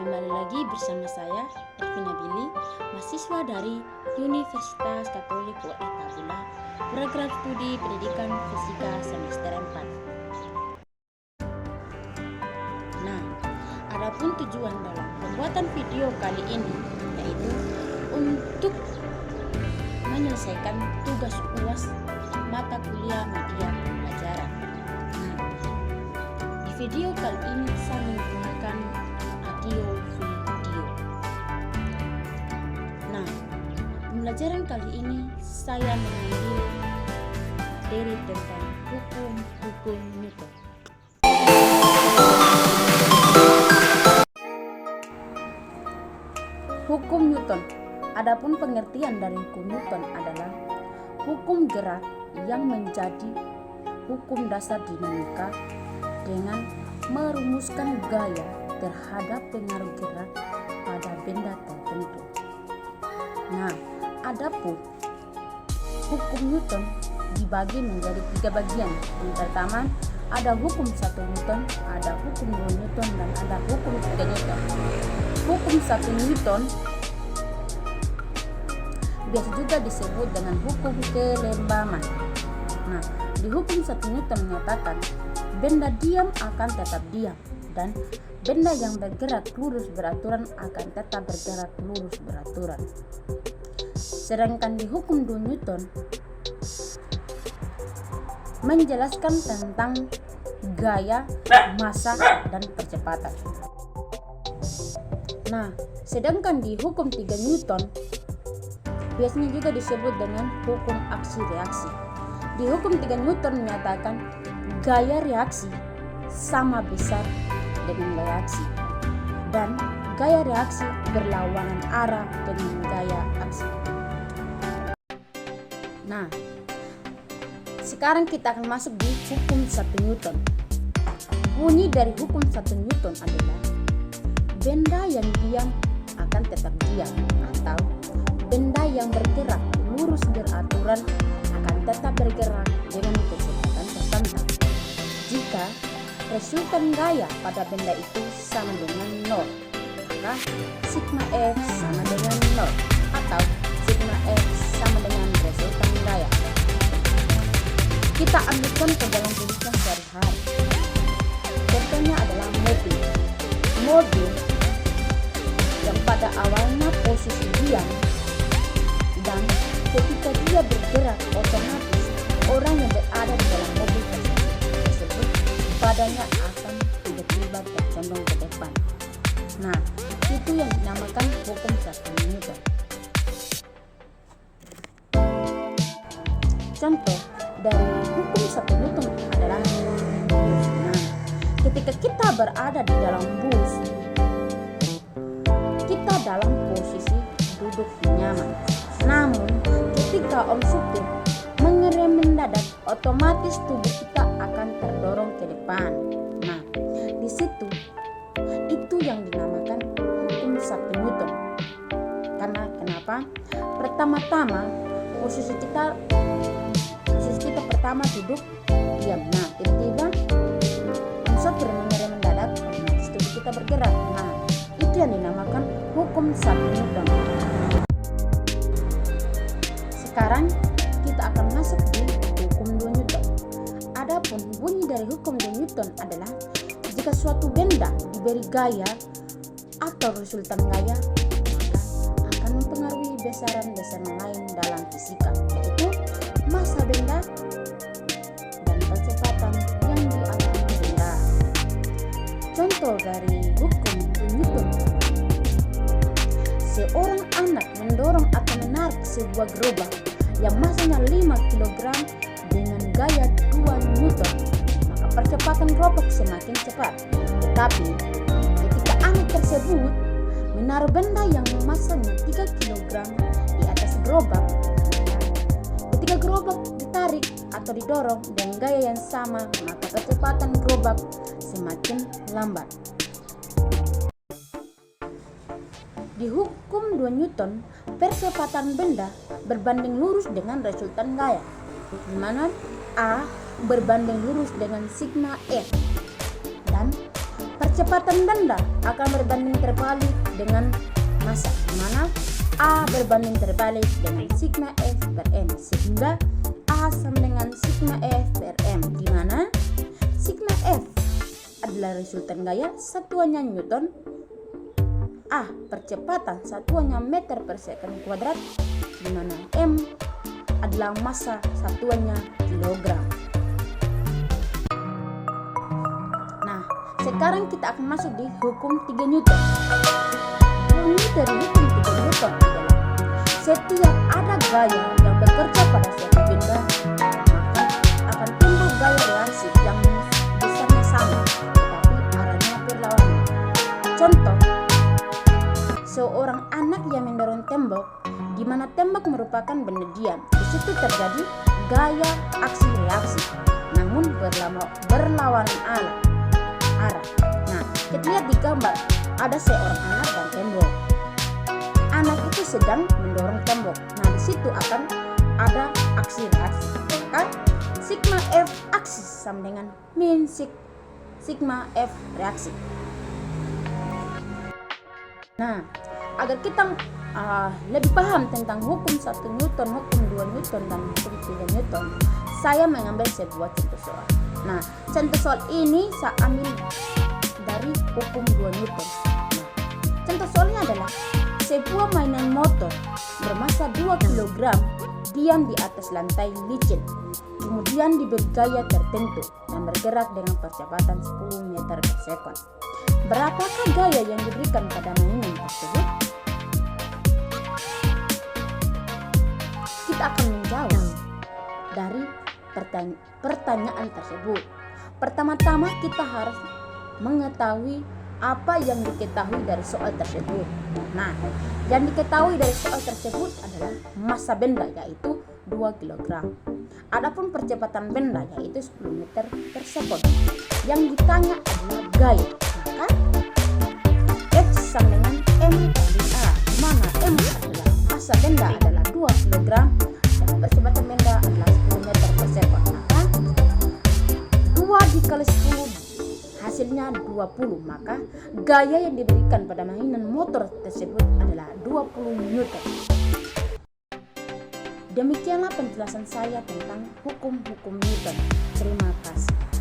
Kembali lagi bersama saya, Ervina Billy, mahasiswa dari Universitas Katolik ULTA Bula, program studi pendidikan fisika semester 4. Nah, adapun tujuan dalam pembuatan video kali ini yaitu untuk menyelesaikan tugas UAS mata kuliah media pembelajaran. Nah, di video kali ini saya menggunakan audio video. Nah, pembelajaran kali ini saya mengambil materi tentang hukum Newton. Hukum Newton. Adapun pengertian dari hukum Newton adalah hukum gerak yang menjadi hukum dasar dinamika dengan merumuskan gaya terhadap pengaruh gerak pada benda tertentu. Nah, adapun hukum Newton dibagi menjadi 3 bagian. Yang pertama, ada hukum 1 Newton, ada hukum 2 Newton, dan ada hukum 3 Newton. Hukum 1 Newton biasa juga disebut dengan hukum kelembaman. Nah, di hukum 1 Newton menyatakan benda diam akan tetap diam dan benda yang bergerak lurus beraturan akan tetap bergerak lurus beraturan. Sedangkan di hukum 2 Newton menjelaskan tentang gaya, massa, dan percepatan. Nah, sedangkan di hukum 3 Newton biasanya juga disebut dengan hukum aksi-reaksi. Di hukum 3 Newton menyatakan gaya reaksi sama besar dengan gaya aksi, dan gaya reaksi berlawanan arah dengan gaya aksi. Nah, sekarang kita akan masuk di hukum 1 Newton. Bunyi dari hukum 1 Newton adalah benda yang diam akan tetap diam, atau benda yang bergerak lurus beraturan akan tetap bergerak dengan kecepatan tertentu jika resultan gaya pada benda itu sama dengan 0, maka sigma F sama dengan 0, atau sigma F sama dengan resultan gaya. Kita ambil contoh dalam kehidupan sehari-hari. Contohnya adalah mobil yang pada awalnya posisi diam, dan ketika dia bergerak otomatis orang yang berada di dalam mobil tersebut badannya akan tiba-tiba tercondong ke depan. Nah, itu yang dinamakan hukum 1 Newton. Contoh dari hukum 1 Newton adalah bus. Nah, ketika kita berada di dalam bus, kita dalam posisi duduk nyaman. Namun, ketika om supir mengerem mendadak, otomatis tubuh kita akan terdorong ke depan. Nah, di situ itu yang dinamakan hukum 1 Newton. Karena kenapa? Pertama-tama posisi kita pertama duduk diam. Nah, tiba-tiba om supir mengerem mendadak, otomatis tubuh kita bergerak. Nah, itu yang dinamakan hukum 1 Newton. Sekarang kita akan masuk di hukum 2 Newton. Adapun bunyi dari hukum 2 Newton adalah jika suatu benda diberi gaya atau resultan gaya, maka akan mempengaruhi besaran-besaran lain dalam fisika, yaitu massa benda dan kecepatan yang dialami benda. Contoh dari hukum 2 Newton: seorang anak mendorong atau menarik sebuah gerobak yang massanya 5 kg dengan gaya 2 Newton, maka percepatan gerobak semakin cepat. Tetapi ketika anak tersebut menaruh benda yang massanya 3 kg di atas gerobak, ketika gerobak ditarik atau didorong dengan gaya yang sama, maka kecepatan gerobak semakin lambat. Di hukum 2 Newton, percepatan benda berbanding lurus dengan resultan gaya, di mana A berbanding lurus dengan sigma F, dan percepatan benda akan berbanding terbalik dengan massa, di mana A berbanding terbalik dengan sigma F per M, sehingga A sama dengan sigma F per M, di mana sigma F adalah resultan gaya, satuannya Newton, A percepatan, satuannya meter per second kuadrat, di mana M adalah massa, satuannya kilogram. Nah, sekarang kita akan masuk di hukum 3 Newton. Bunyi dari hukum 3 Newton adalah setiap ada gaya yang bekerja pada suatu benda, maka akan timbul gaya reaksi yang besarnya sama, tetapi arahnya berlawanan. Contoh, seorang anak yang mendorong tembok, di mana tembok merupakan benda diam. Di situ terjadi gaya aksi reaksi, namun berlawanan arah. Nah, kita lihat di gambar, ada seorang anak dan tembok. Anak itu sedang mendorong tembok. Nah, di situ akan ada aksi reaksi. Maka sigma F aksi sama dengan min sigma F reaksi. Nah, agar kita lebih paham tentang hukum 1 Newton, hukum 2 Newton, dan hukum 3 Newton, saya mengambil sebuah contoh soal. Nah, contoh soal ini saya ambil dari hukum 2 Newton. Nah, contoh soalnya adalah sebuah mainan motor bermassa 2 kg diam di atas lantai licin, kemudian diberi gaya tertentu dan bergerak dengan percepatan 10 meter per sekon. Berapakah gaya yang diberikan pada mainan tersebut? Kita akan menjawab dari pertanyaan tersebut. Pertama-tama kita harus mengetahui apa yang diketahui dari soal tersebut. Nah, yang diketahui dari soal tersebut adalah massa benda, yaitu 2 kg. Adapun percepatan benda yaitu 10 meter per sekon. Yang ditanya adalah gaya. Maka F sama dengan M kali A, di mana M adalah massa benda adalah 2 kg dan percepatan benda adalah 10 meter per sekon. Maka 2 dikali 10 hasilnya 20. Maka gaya yang diberikan pada mainan motor tersebut adalah 20 Newton. Demikianlah penjelasan saya tentang hukum-hukum Newton. Terima kasih.